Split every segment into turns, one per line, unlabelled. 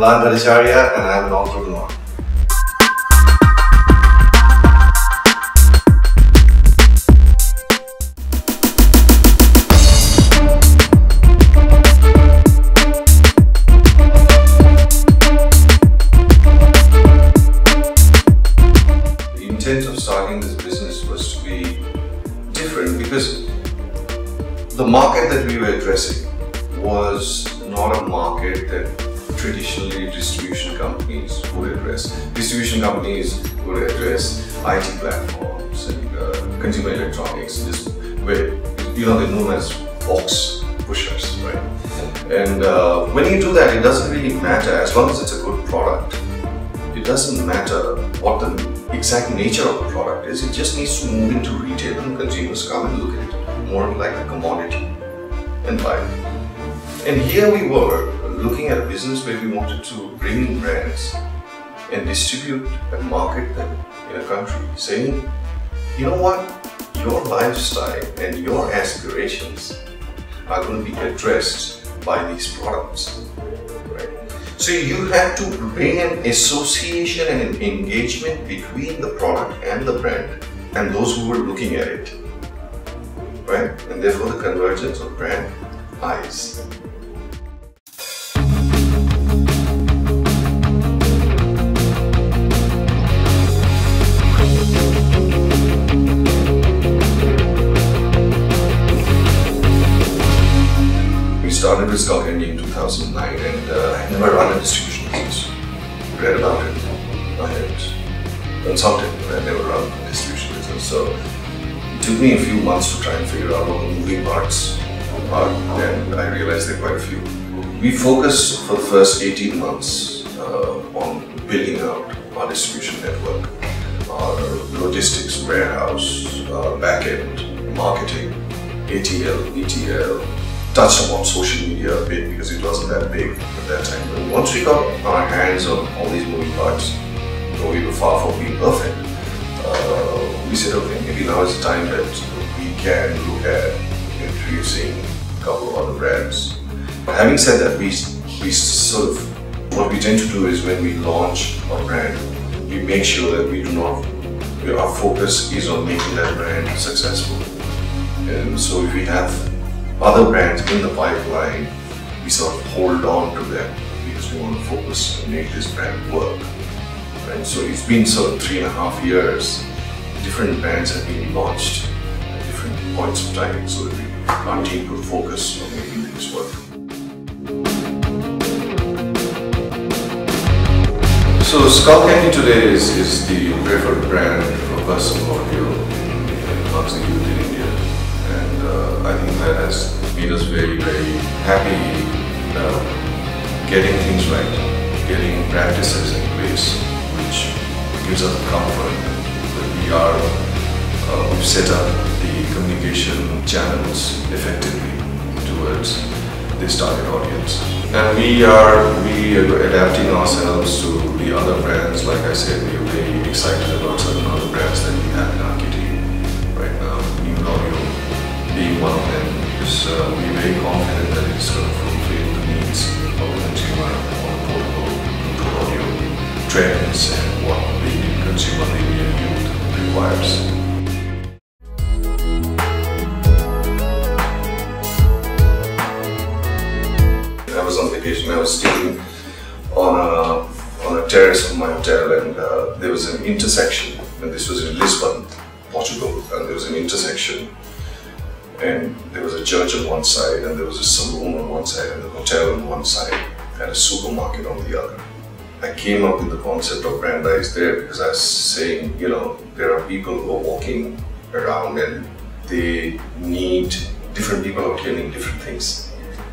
Amlan Bhattacharjya and I am an entrepreneur. The intent of starting this business was to be different because the market that we were addressing was not a market that traditionally distribution companies would address. Distribution companies would address IT platforms and consumer electronics, where they're known as box pushers, right? And when you do that, it doesn't really matter as long as it's a good product. It doesn't matter what the exact nature of the product is. It just needs to move into retail and consumers come and look at it more like a commodity and buy it. And here we were looking at a business where we wanted to bring in brands and distribute and market them in a country, saying, you know what, your lifestyle and your aspirations are going to be addressed by these products, right? So you have to bring an association and an engagement between the product and the brand and those who were looking at it, right? And therefore the convergence of brand eyes. We started with Skullcandy in 2009 and I had never run a distribution business. Read about it. I had consulted, but I had never run a distribution business. So it took me a few months to try and figure out what the moving parts are, and I realized there are quite a few. We focused for the first 18 months on building out our distribution network, our logistics, warehouse, back-end, marketing, ATL, ETL, touched upon social media a bit because it wasn't that big at that time. But once we got our hands on all these moving parts, though we were far from being perfect, we said, okay, maybe now is the time that we can look at introducing a couple of other brands. Having said that, we sort of, what we tend to do is when we launch a brand, we make sure that we do not, our focus is on making that brand successful. And so if we have other brands in the pipeline, we sort of hold on to them because we want to focus and make this brand work. And so it's been sort of 3.5 years. Different brands have been launched at different points of time so that our team could focus on making things work. So Skullcandy today is the preferred brand for personal audio amongst the youth in India. And I think that has made us very, very happy getting things right, getting practices in place, which gives us comfort that we've set up the communication channels effectively towards this target audience. And we are adapting ourselves to the other brands. Like I said, we are very excited about certain other brands that we have in our kitty right now. Nude audio being one of them, because we're very confident that it's going to fulfill the needs of the consumer on portable Bluetooth audio trends and what the Indian consumer, the Indian youth requires. I was on vacation. I was staying on a terrace of my hotel, and there was an intersection. And this was in Lisbon, Portugal, and there was an intersection. And there was a church on one side, and there was a saloon on one side, and the hotel on one side, and a supermarket on the other. I came up with the concept of Brandeyes there because I was saying, you know, there are people who are walking around and they need, different people out here need different things.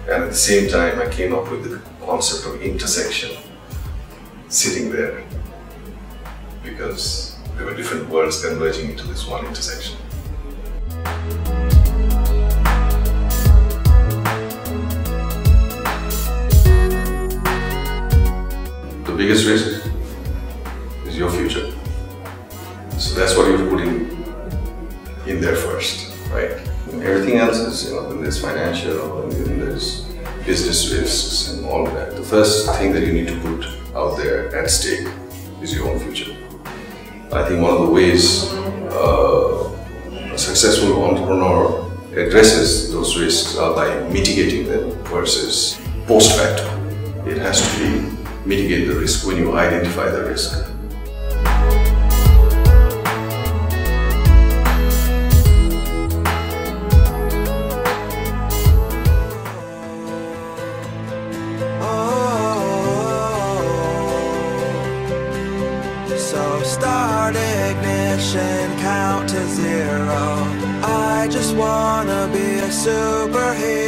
And at the same time, I came up with the concept of intersection sitting there because there were different worlds converging into this one intersection. The biggest risk is your future. So that's what you're putting in there first, right? Everything else is, you know, when there's financial, when there's business risks and all of that, the first thing that you need to put out there at stake is your own future. I think one of the ways a successful entrepreneur addresses those risks are by mitigating them versus post facto. It has to be mitigate the risk when you identify the risk.
So start ignition, count to 0. I just wanna be a superhero.